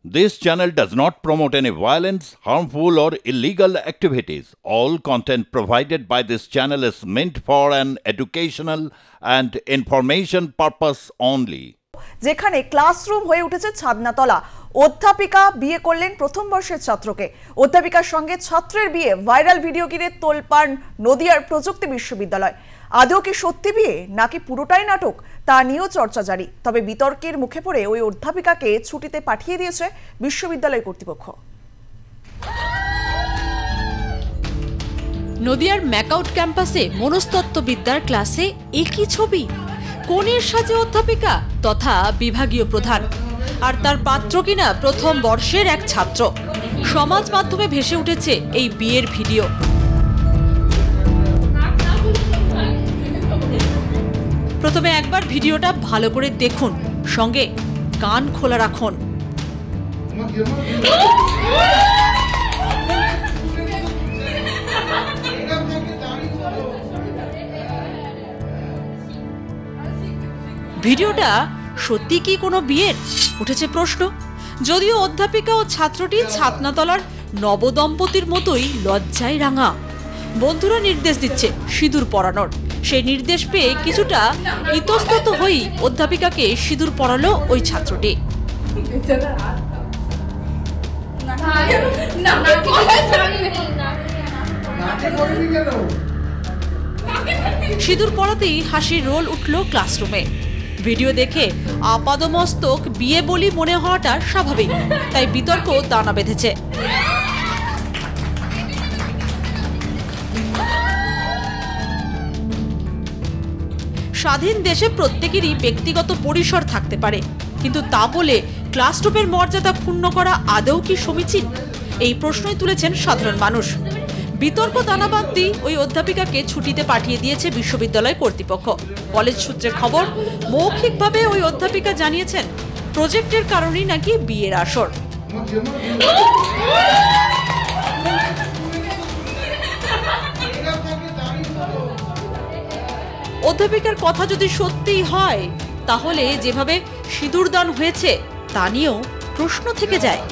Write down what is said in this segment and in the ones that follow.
This channel does not promote any violence, harmful, or illegal activities. All content provided by this channel is meant for an educational and information purpose only. যেখানে classroom হয়ে উঠেছে ছাদনাতলা। অধ্যাপিকা বিয়ে করলেন প্রথম বর্ষের ছাত্রকে। অধ্যাপিকার সঙ্গে ছাত্রের বিয়ে, ভাইরাল ভিডিও ঘিরে তোলপাড় নদিয়ার প্রযুক্তি বিশ্ববিদ্যালয়। আদৌ কি সত্যি বিয়ে নাকি পুরোটাই নাটক তা নিয়েও চর্চা জারি। তবে বিতর্কের মুখে পড়ে ওই অধ্যাপিকাকে ছুটিতে পাঠিয়ে দিয়েছে বিশ্ববিদ্যালয় কর্তৃপক্ষ। নদিয়ার ম্যাকআউট ক্যাম্পাসে মনস্তত্ত্ববিদ্যার ক্লাসে একই ছবি, কোণের সাজে অধ্যাপিকা তথা বিভাগীয় প্রধান, আর তার পাত্র কিনা প্রথম বর্ষের এক ছাত্র। সমাজ মাধ্যমে ভেসে উঠেছে এই বিয়ের ভিডিও। প্রথমে একবার ভিডিওটা ভালো করে দেখুন, সঙ্গে কান খোলা রাখুন। ভিডিওটা সত্যি কি কোনো বিয়ের? উঠেছে প্রশ্ন। যদিও অধ্যাপিকা ও ছাত্রটি ছাদনাতলার নবদম্পতির মতোই লজ্জায় রাঙা। বন্ধুরা নির্দেশ দিচ্ছে সিঁদুর পরানোর। সেই নির্দেশ পেয়ে কিছুটা ইতস্তত হয়েই অধ্যাপিকাকে সিঁদুর পরালো ওই ছাত্রটি। সিঁদুর পরাতেই হাসির রোল উঠল ক্লাসরুমে। ভিডিও দেখে আপাদমস্তক বিয়ে বলি মনে হওয়াটা স্বাভাবিক, তাই বিতর্ক দানা বেঁধেছে। স্বাধীন দেশে প্রত্যেকেরই ব্যক্তিগত পরিসর থাকতে পারে, কিন্তু তা বলে ক্লাসরুমের মর্যাদা ক্ষুণ্ণ করা আদৌ কি সমীচীন? এই প্রশ্নই তুলেছেন সাধারণ মানুষ। বিতর্ক দানা বাঁধতেই ওই অধ্যাপিকাকে ছুটিতে পাঠিয়ে দিয়েছে বিশ্ববিদ্যালয় কর্তৃপক্ষ। কলেজ সূত্রে খবর, মৌখিকভাবে ওই অধ্যাপিকা জানিয়েছেন প্রজেক্টের কারণেই নাকি বিয়ের আসর। অধ্যাপিকার কথা যদি সত্যিই হয়, তাহলে যেভাবে সিঁদুরদান হয়েছে তা নিয়েও প্রশ্ন থেকে যায়।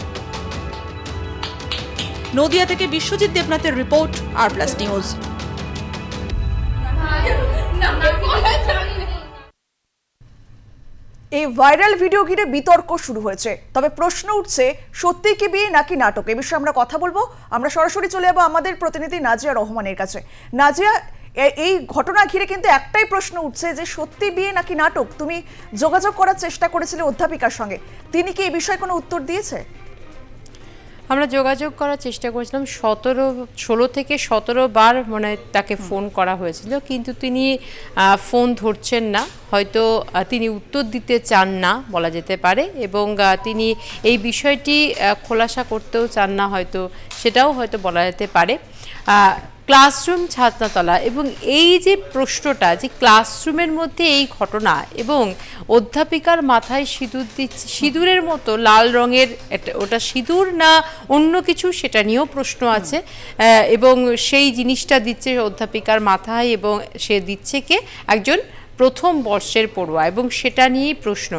নদিয়া থেকে বিশ্বজিৎ দেবনাথের রিপোর্ট, আর+ নিউজ। এই ভাইরাল ভিডিও ঘিরে বিতর্ক শুরু হয়েছে। তবে প্রশ্ন উঠছে, সত্যি কি বিয়ে নাকি নাটক? এ বিষয়ে আমরা কথা বলবো। আমরা সরাসরি চলে যাবো আমাদের প্রতিনিধি নাজিয়া রহমানের কাছে। নাজিয়া, এই ঘটনা ঘিরে কিন্তু একটাই প্রশ্ন উঠছে যে সত্যি বিয়ে নাকি নাটক। তুমি যোগাযোগ করার চেষ্টা করেছিলে অধ্যাপিকার সঙ্গে, তিনি কি এই বিষয়ে কোনো উত্তর দিয়েছে? আমরা যোগাযোগ করার চেষ্টা করেছিলাম 16 থেকে 17 বার মানে তাকে ফোন করা হয়েছিল, কিন্তু তিনি ফোন ধরছেন না। হয়তো তিনি উত্তর দিতে চান না বলা যেতে পারে, এবং তিনি এই বিষয়টি খোলাসা করতেও চান না, হয়তো সেটাও হয়তো বলা যেতে পারে। ক্লাসরুম, ছাদনাতলা, এবং এই যে প্রশ্নটা যে ক্লাসরুমের মধ্যে এই ঘটনা এবং অধ্যাপিকার মাথায় সিঁদুর দিচ্ছে, সিঁদুরের মতো লাল রঙের, ওটা সিঁদুর না অন্য কিছু সেটা নিয়েও প্রশ্ন আছে, এবং সেই জিনিসটা দিচ্ছে অধ্যাপিকার মাথায়, এবং সে দিচ্ছে কে? একজন প্রথম বর্ষের পড়ুয়া, এবং সেটা নিয়েই প্রশ্ন।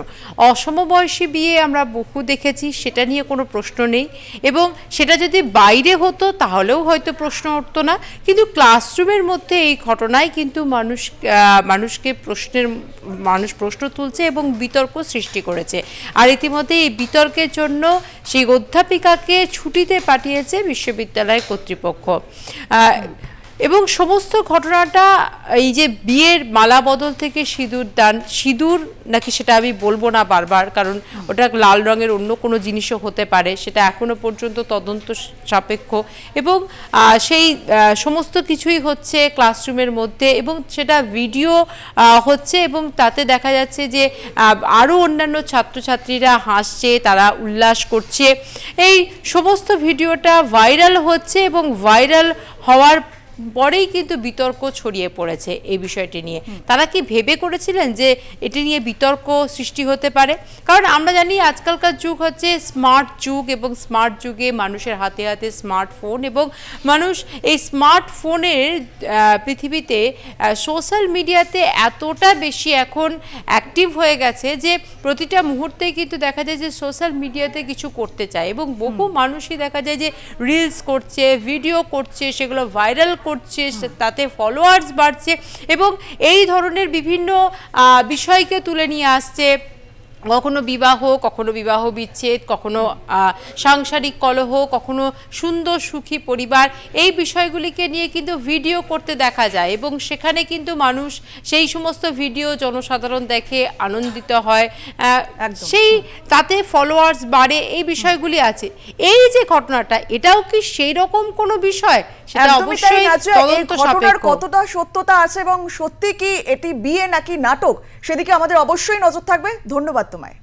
অসমবয়সী বিয়ে আমরা বহু দেখেছি, সেটা নিয়ে কোনো প্রশ্ন নেই, এবং সেটা যদি বাইরে হতো তাহলেও হয়তো প্রশ্ন উঠতো না, কিন্তু ক্লাসরুমের মধ্যে এই ঘটনায় কিন্তু মানুষ প্রশ্ন তুলছে এবং বিতর্ক সৃষ্টি করেছে। আর ইতিমধ্যে এই বিতর্কের জন্য সেই অধ্যাপিকাকে ছুটিতে পাঠিয়েছে বিশ্ববিদ্যালয় কর্তৃপক্ষ। এবং সমস্ত ঘটনাটা এই যে বিয়ের মালা বদল থেকে সিঁদুর নাকি সেটা আমি বলবো না বারবার, কারণ ওটা লাল রঙের অন্য কোনো জিনিসও হতে পারে, সেটা এখনো পর্যন্ত তদন্ত সাপেক্ষ, এবং সেই সমস্ত কিছুই হচ্ছে ক্লাসরুমের মধ্যে, এবং সেটা ভিডিও হচ্ছে, এবং তাতে দেখা যাচ্ছে যে আরও অন্যান্য ছাত্রছাত্রীরা হাসছে, তারা উল্লাস করছে। এই সমস্ত ভিডিওটা ভাইরাল হচ্ছে, এবং ভাইরাল হওয়ার পরেই কিন্তু বিতর্ক ছড়িয়ে পড়েছে এই বিষয়টি নিয়ে। তারা কি ভেবে করেছিলেন যে এটি নিয়ে বিতর্ক সৃষ্টি হতে পারে? কারণ আমরা জানি আজকালকার যুগ হচ্ছে স্মার্ট যুগ, এবং স্মার্ট যুগে মানুষের হাতে হাতে স্মার্টফোন, এবং মানুষ এই স্মার্টফোনের পৃথিবীতে সোশ্যাল মিডিয়াতে এতটা বেশি এখন অ্যাক্টিভ হয়ে গেছে যে প্রতিটা মুহূর্তে কিন্তু দেখা যায় যে সোশ্যাল মিডিয়াতে কিছু করতে চায়, এবং বহু মানুষই দেখা যায় যে রিলস করছে, ভিডিও করছে, সেগুলো ভাইরাল করছে, তাতে ফলোয়ার্স বাড়ছে, এবং এই ধরনের বিভিন্ন বিষয়কে তুলে নিয়ে আসছে। কখনো বিবাহ, কখনো বিবাহ বিচ্ছেদ, কখনো সাংসারিক কলহ, কখনো সুন্দর সুখী পরিবার, এই বিষয়গুলিকে নিয়ে কিন্তু ভিডিও করতে দেখা যায়, এবং সেখানে কিন্তু মানুষ সেই সমস্ত ভিডিও জনসাধারণ দেখে আনন্দিত হয়, সেই তাতে ফলোয়ার্স বাড়ে, এই বিষয়গুলি আছে। এই যে ঘটনাটা, এটাও কি সেই রকম কোনো বিষয়? সেটা অবশ্যই তদন্ত সাপেক্ষ। কতটা সত্যতা আছে এবং সত্যি কি এটি বিয়ে নাকি নাটক, সেদিকে আমাদের অবশ্যই নজর থাকবে। ধন্যবাদ তোমায়।